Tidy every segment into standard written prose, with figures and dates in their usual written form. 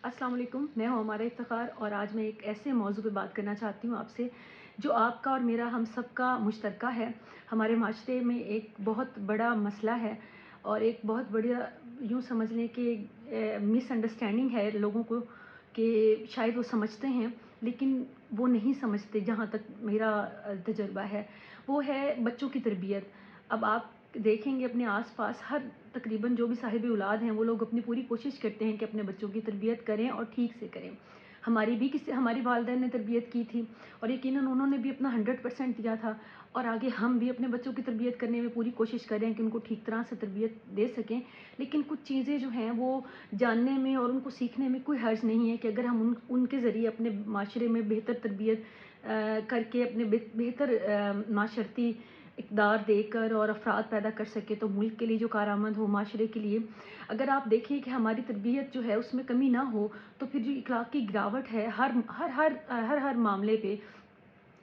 अस्सलाम वालेकुम, मैं हूँ हमारा इफ्तिखार और आज मैं एक ऐसे मौजू पे बात करना चाहती हूँ आपसे जो आपका और मेरा हम सब का मुश्तरका है। हमारे माशरे में एक बहुत बड़ा मसला है और एक बहुत बढ़िया यूँ समझ लें कि मिसअंडरस्टैंडिंग है लोगों को कि शायद वो समझते हैं लेकिन वो नहीं समझते। जहाँ तक मेरा तजुर्बा है वो है बच्चों की तरबियत। अब आप देखेंगे अपने आस-पास हर तकरीबन जो भी साहिब औलाद हैं वो लोग अपनी पूरी कोशिश करते हैं कि अपने बच्चों की तरबियत करें और ठीक से करें। हमारी वालिदैन ने तरबियत की थी और यकीनन उन्होंने भी अपना 100% दिया था और आगे हम भी अपने बच्चों की तरबियत करने में पूरी कोशिश कर रहे हैं कि उनको ठीक तरह से तरबियत दे सकें। लेकिन कुछ चीज़ें जो हैं वो जानने में और उनको सीखने में कोई हर्ज नहीं है कि अगर हम उनके ज़रिए अपने माशरे में बेहतर तरबियत करके अपने बेहतर माशरती इक़्तिदार देकर और अफ़राद पैदा कर सके तो मुल्क के लिए जो कारआमद हो, माशरे के लिए। अगर आप देखें कि हमारी तरबियत जो है उसमें कमी ना हो तो फिर जो इख़लाक़ी गिरावट है हर मामले पे,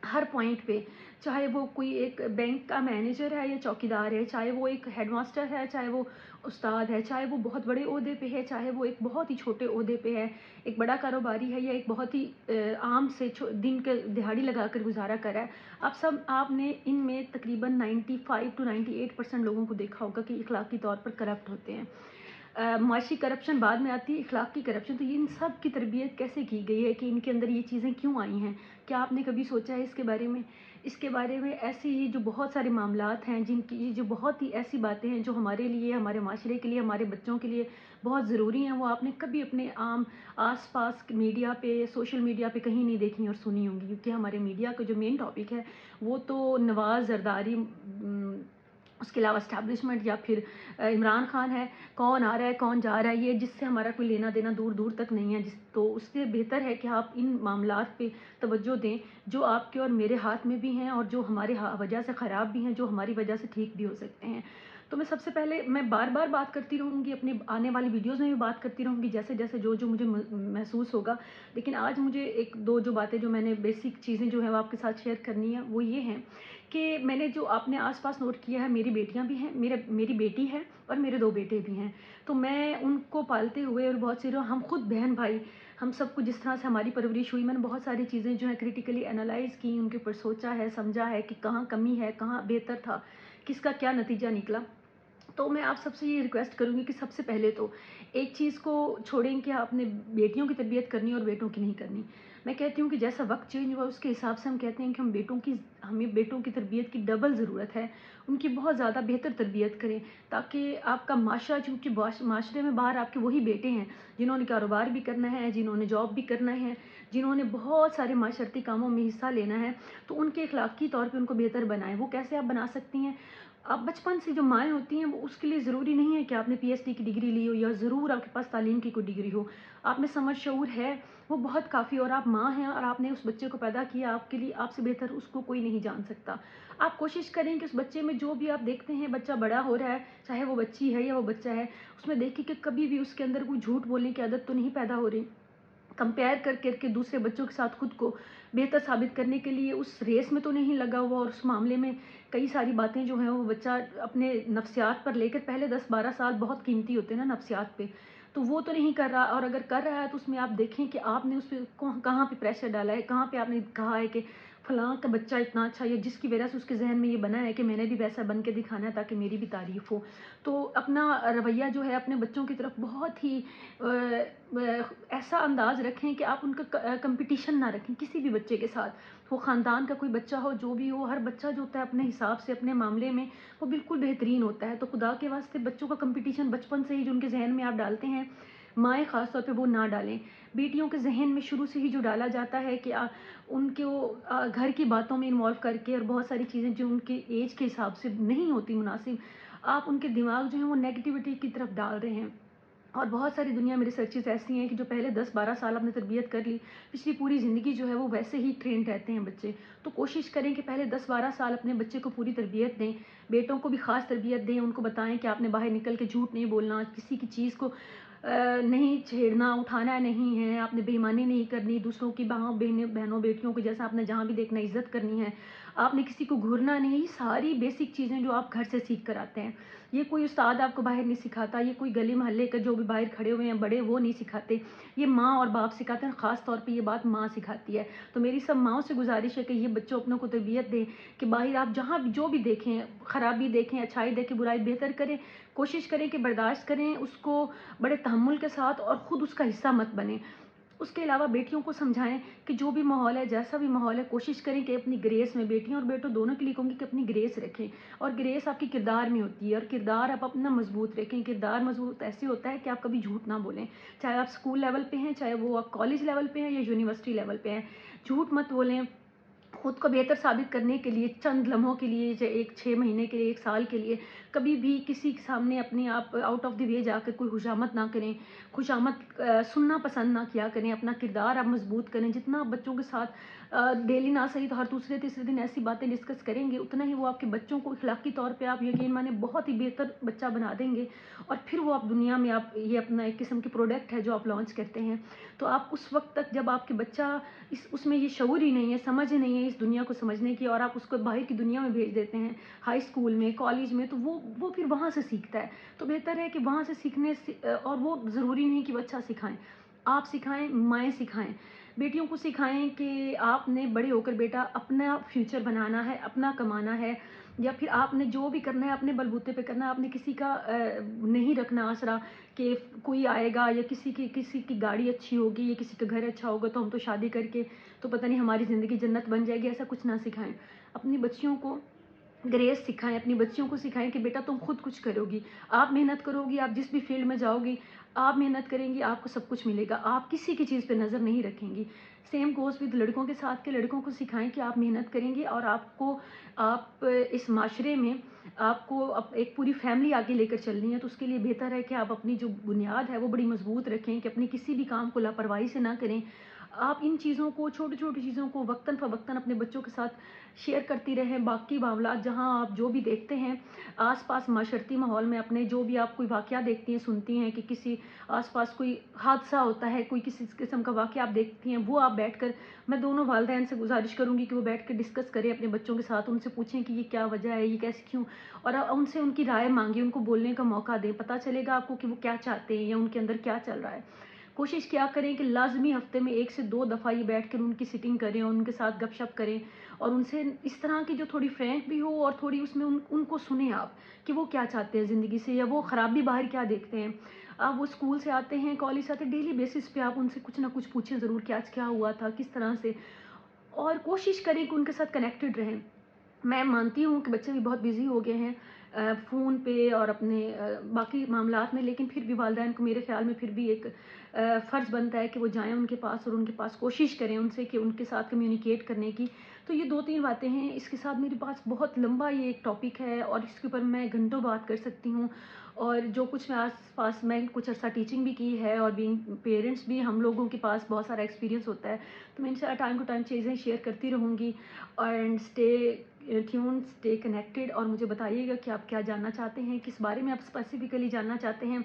हर पॉइंट पे, चाहे वो कोई एक बैंक का मैनेजर है या चौकीदार है, चाहे वो एक हेडमास्टर है, चाहे वो उस्ताद है, चाहे वो बहुत बड़े ओहदे पे है, चाहे वो एक बहुत ही छोटे ओहदे पे है, एक बड़ा कारोबारी है या एक बहुत ही आम से दिन के दिहाड़ी लगाकर गुजारा कर रहा है। आपने इनमें तकरीबन 95 टू 98% लोगों को देखा होगा कि इखलाकी तौर पर करप्ट होते हैं। माशी करप्शन बाद में आती है, इखलाकी करप्शन। तो ये इन सब की तरबियत कैसे की गई है कि इनके अंदर ये चीज़ें क्यों आई हैं? क्या आपने कभी सोचा है इसके बारे में? इसके बारे में ऐसे ही जो बहुत सारे मामलात हैं जिनकी जो बहुत ही ऐसी बातें हैं जो हमारे लिए, हमारे माशरे के लिए, हमारे बच्चों के लिए बहुत ज़रूरी हैं, वो आपने कभी अपने आम आस-पास मीडिया पे, सोशल मीडिया पे कहीं नहीं देखी और सुनी होंगी। क्योंकि हमारे मीडिया का जो मेन टॉपिक है वो तो नवाज़ ज़रदारी, उसके अलावा एस्टैब्लिशमेंट या फिर इमरान खान है, कौन आ रहा है, कौन जा रहा है, ये जिससे हमारा कोई लेना-देना दूर-दूर तक नहीं है। तो उससे बेहतर है कि आप इन मामलात पे तवज्जो दें, जो आपके और मेरे हाथ में भी हैं और जो हमारे वजह से ख़राब भी हैं, जो हमारी वजह से ठीक भी हो सकते हैं। तो मैं सबसे पहले मैं बार-बार बात करती रहूँगी, अपनी आने वाली वीडियोज़ में भी बात करती रहूँगी, जैसे-जैसे जो मुझे महसूस होगा। लेकिन आज मुझे 1-2 जो बातें जो मैंने बेसिक चीज़ें जो हैं वो आपके साथ शेयर करनी है, वो ये हैं कि मैंने जो अपने आस-पास नोट किया है, मेरी बेटियाँ भी हैं, मेरी बेटी है और मेरे 2 बेटे भी हैं। तो मैं उनको पालते हुए और बहुत सी हम खुद बहन-भाई, हम सबको जिस तरह से हमारी परवरिश हुई, मैंने बहुत सारी चीज़ें जो है क्रिटिकली एनालाइज़ की, उनके ऊपर सोचा है, समझा है कि कहाँ कमी है, कहाँ बेहतर था, किसका क्या नतीजा निकला। तो मैं आप सबसे ये रिक्वेस्ट करूँगी कि सबसे पहले तो एक चीज़ को छोड़ें कि आपने बेटियों की तरबियत करनी और बेटों की नहीं करनी। मैं कहती हूँ कि जैसा वक़्त चेंज हुआ उसके हिसाब से हम कहते हैं कि हमें बेटों की तरबियत की डबल ज़रूरत है। उनकी बहुत ज़्यादा बेहतर तरबियत करें ताकि आपका माशरा, चूँकि माशरे में बाहर आपके वही बेटे हैं जिन्होंने कारोबार भी करना है, जिन्होंने जॉब भी करना है, जिन्होंने बहुत सारे माशरती कामों में हिस्सा लेना है, तो उनके अखलाकी तौर पे उनको बेहतर बनाएँ। वो कैसे आप बना सकती हैं? अब बचपन से जो माएँ होती हैं वो उसके लिए ज़रूरी नहीं है कि आपने पीएचडी की डिग्री ली हो या ज़रूर आपके पास तालीम की कोई डिग्री हो। आप में समझ शऊर है, वो बहुत काफ़ी। और आप माँ हैं और आपने उस बच्चे को पैदा किया, आपके लिए आपसे बेहतर उसको कोई नहीं जान सकता। आप कोशिश करें कि उस बच्चे में जो भी आप देखते हैं बच्चा बड़ा हो रहा है, चाहे वो बच्ची है या वो बच्चा है, उसमें देखिए कि कभी भी उसके अंदर कोई झूठ बोलने की आदत तो नहीं पैदा हो रही। कंपेयर कर कर के दूसरे बच्चों के साथ खुद को बेहतर साबित करने के लिए उस रेस में तो नहीं लगा हुआ और उस मामले में कई सारी बातें जो हैं वो बच्चा अपने नफ्सियात पर लेकर, पहले 10-12 साल बहुत कीमती होते हैं ना नफ्सियात पे, तो वो तो नहीं कर रहा। और अगर कर रहा है तो उसमें आप देखें कि आपने उस पे कहाँ पे प्रेशर डाला है, कहाँ पे आपने कहा है कि फलाँ का बच्चा इतना अच्छा है, जिसकी वजह से उसके ज़हन में ये बना है कि मैंने भी वैसा बन के दिखाना है ताकि मेरी भी तारीफ़ हो। तो अपना रवैया जो है अपने बच्चों की तरफ बहुत ही ऐसा अंदाज़ रखें कि आप उनका कंपटीशन ना रखें किसी भी बच्चे के साथ। वो ख़ानदान का कोई बच्चा हो, जो भी हो, हर बच्चा जो होता है अपने हिसाब से, अपने मामले में वो बिल्कुल बेहतरीन होता है। तो खुदा के वास्ते बच्चों का कंपटीशन बचपन से ही जो उनके ज़हन में आप डालते हैं, माएँ ख़ास तौर पे वो ना डालें। बेटियों के ज़हन में शुरू से ही जो डाला जाता है कि घर की बातों में इन्वॉल्व करके और बहुत सारी चीज़ें जो उनके ऐज के हिसाब से नहीं होती मुनासिब, आप उनके दिमाग जो हैं वो नेगेटिविटी की तरफ डाल रहे हैं। और बहुत सारी दुनिया में रिसर्चेज़ ऐसी हैं कि जो पहले 10-12 साल आपने तरबियत कर ली, पिछली पूरी ज़िंदगी जो है वो वैसे ही ट्रेंड रहते हैं बच्चे। तो कोशिश करें कि पहले 10-12 साल अपने बच्चे को पूरी तरबियत दें, बेटों को भी ख़ास तरबियत दें, उनको बताएँ कि आपने बाहर निकल के झूठ नहीं बोलना, किसी की चीज़ को نہیں چھेड़نا, اٹھانا نہیں ہے, آپ نے بےایمانی نہیں کرنی, دوسروں کی بہنوں بیٹیوں کو جیسا آپ نے جہاں بھی دیکھنا عزت کرنی ہے, آپ نے کسی کو گھورنا نہیں. یہ ساری بیسک چیزیں جو آپ گھر سے سیکھ کر آتے ہیں, یہ کوئی استاد آپ کو باہر نہیں سکھاتا, یہ کوئی گلی محلے کے جو بھی باہر کھڑے ہوئے ہیں بڑے وہ نہیں سکھاتے, یہ ماں اور باپ سکھاتے ہیں. خاص طور پہ یہ بات ماں سکھاتی ہے. تو میری سب ماؤں سے گزارش ہے کہ یہ بچوں اپنوں کو تربیت دیں کہ باہر آپ جہاں بھی جو بھی دیکھیں, خرابی دیکھیں, اچھائی دیکھیں, برائی بہتر کریں, کوشش کریں کہ برداشت کریں اس کو بڑے تحمل کے ساتھ, اور خود اس کا حصہ مت بنیں. اس کے علاوہ بیٹیوں کو سمجھائیں کہ جو بھی ماحول ہے, جیسا بھی ماحول ہے, کوشش کریں کہ اپنی گریس میں, بیٹیوں اور بیٹوں دونوں کے لیے کہوں گی کہ اپنی گریس رکھیں, اور گریس آپ کی کردار میں ہوتی ہے, اور کردار آپ اپنا مضبوط رکھیں. کردار مضبوط ایسے ہوتا ہے کہ آپ کبھی جھوٹ نہ بولیں, چاہے آپ اسکول لیول پہ ہیں, چاہے وہ آپ کالج لیول پہ ہیں یا یونیورسٹی لیول پہ ہیں, جھوٹ مت بولیں. خود کو بہتر ثابت کرنے کے لیے چند لمحوں کے لیے, چاہے 6 مہینے کے لیے, 1 سال کے لیے, کبھی بھی کسی کے سامنے اپنے آپ آؤٹ آف دی وے جا کر کوئی خوشامد نہ کریں, خوشامد سننا پسند نہ کیا کریں. اپنا کردار آپ مضبوط کریں. جتنا آپ بچوں کے ساتھ ڈیلی نہ صحیح تو ہر دوسرے تیسرے دن ایسی باتیں ڈسکس کریں گے, اتنا ہی وہ آپ کے بچوں کو اخلاقی طور پہ آپ یقین مانیں بہت ہی بہتر بچہ بنا دیں گے. اور پھر وہ آپ دنیا میں, آپ یہ اپنا ایک قسم کی پروڈکٹ ہے جو آپ لانچ کرتے ہیں, تو آپ اس وقت تک جب آپ کے بچہ اس میں یہ شعور ہی نہیں ہے, سمجھ ہی نہیں ہے اس دنیا کو سمجھنے کی, اور آپ اس کو باہر کی دنیا میں بھیج دیتے ہیں, ہائی اسکول میں, کالج میں, تو وہ پھر وہاں سے سیکھتا ہے. تو بہتر ہے کہ وہاں سے سیکھنے سے, اور وہ ضروری نہیں کہ بچہ سکھائیں, آپ سکھائیں, مائیں سکھائیں. بیٹیوں کو سکھائیں کہ آپ نے بڑے ہو کر بیٹا اپنا فیوچر بنانا ہے, اپنا کمانا ہے, یا پھر آپ نے جو بھی کرنا ہے اپنے بلبوتے پہ کرنا ہے. آپ نے کسی کا نہیں رکھنا آسرا کہ کوئی آئے گا یا کسی کی گاڑی اچھی ہوگی یا کسی کا گھر اچھا ہوگا تو ہم تو شادی کر کے تو پتہ نہیں ہماری زندگی جنت بن جائے گی. ایسا کچھ نہ سکھائیں. اپنی بچیوں کو گریز سکھائیں, اپنی بچیوں کو سکھائیں کہ بیٹا تم خود کچھ کرو گی, آپ محنت کرو گی, آپ جس بھی فیلڈ میں جاؤ گی آپ محنت کریں گی, آپ کو سب کچھ ملے گا, آپ کسی کی چیز پہ نظر نہیں رکھیں گی. سیم گوز ود لڑکوں کے ساتھ, کہ لڑکوں کو سکھائیں کہ آپ محنت کریں گے, اور آپ اس معاشرے میں آپ کو ایک پوری فیملی آگے لے کر چلنی ہے. تو اس کے لیے بہتر ہے کہ آپ اپنی جو بنیاد ہے وہ بڑی مضبوط رکھیں, کہ اپنی کسی بھی کام کو لاپرواہی سے نہ کریں. آپ ان چیزوں کو, چھوٹی چھوٹی چیزوں کو وقتاً فوقتاً اپنے بچوں کے ساتھ شیئر کرتی رہیں. باقی معاملات جہاں آپ جو بھی دیکھتے ہیں آس پاس معاشرتی ماحول میں, اپنے جو بھی آپ کوئی واقعہ دیکھتی ہیں, سنتی ہیں کہ کسی آس پاس کوئی حادثہ ہوتا ہے, کوئی کسی قسم کا واقعہ آپ دیکھتی ہیں, وہ آپ بیٹھ کر, میں دونوں والدین سے گزارش کروں گی کہ وہ بیٹھ کے ڈسکس کریں اپنے بچوں کے ساتھ, ان سے پوچھیں کہ یہ کیا وجہ ہے, یہ کیسے کیوں, اور ان سے ان کی رائے مانگیں, ان کو بولنے کا موقع دیں. پتہ چلے گا آپ کو کہ وہ کیا چاہتے ہیں یا ان کے اندر کیا چل رہا ہے. کوشش کیا کریں کہ لازمی ہفتے میں 1 سے 2 دفعہ یہ بیٹھ کر ان کی سٹنگ کریں, اور ان کے ساتھ گپ شپ کریں, اور ان سے اس طرح کی جو تھوڑی فرینک بھی ہو, اور تھوڑی اس میں ان کو سنیں آپ کہ وہ کیا چاہتے ہیں زندگی سے, یا وہ خرابی باہر کیا دیکھتے ہیں. آپ وہ اسکول سے آتے ہیں, کالج سے آتے ہیں, ڈیلی بیسس پہ آپ ان سے کچھ نہ کچھ پوچھیں ضرور کہ آج کیا ہوا تھا, کس طرح سے, اور کوشش کریں کہ ان کے ساتھ کنیکٹڈ رہیں. میں مانتی ہوں کہ بچے بھی بہت بیزی ہو گئے ہیں فون پہ اور اپنے باقی معاملات میں, لیکن پھر بھی والدین کو میرے خیال میں پھر بھی ایک فرض بنتا ہے کہ وہ جائیں ان کے پاس, اور ان کے پاس کوشش کریں ان سے کہ ان کے ساتھ کمیونیکیٹ کرنے کی. تو یہ 2-3 باتیں ہیں. اس کے ساتھ میرے پاس بہت لمبا یہ ایک ٹاپک ہے, اور اس کے اوپر میں گھنٹوں بات کر سکتی ہوں, اور جو کچھ میں آس پاس, میں کچھ عرصہ ٹیچنگ بھی کی ہے, اور بینگ پیرنٹس بھی ہم لوگوں کے پاس بہت سارا ایکسپیرینس ہوتا ہے, تو میں ان سے ٹائم ٹو ٹائم چیزیں شیئر کرتی رہوں گی. And stay tune, stay connected, اور مجھے بتائیے گا کہ آپ کیا جاننا چاہتے ہیں, کس بارے میں آپ اسپیسیفکلی جاننا چاہتے ہیں.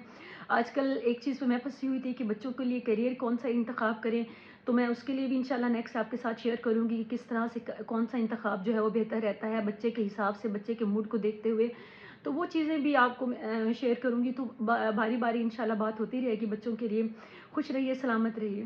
آج کل ایک چیز پہ میں پھنسی ہوئی تھی کہ بچوں کے لیے کیریئر کون سا انتخاب کریں, تو میں اس کے لیے بھی انشاءاللہ نیکسٹ آپ کے ساتھ شیئر کروں گی کہ کس طرح سے کون سا انتخاب جو ہے وہ بہتر رہتا ہے بچے کے حساب سے, بچے کے موڈ کو دیکھتے ہوئے. تو وہ چیزیں بھی آپ کو شیئر کروں گی. تو باری باری انشاءاللہ بات ہوتی رہے گی. بچوں کے لیے خوش رہیے, سلامت رہیے.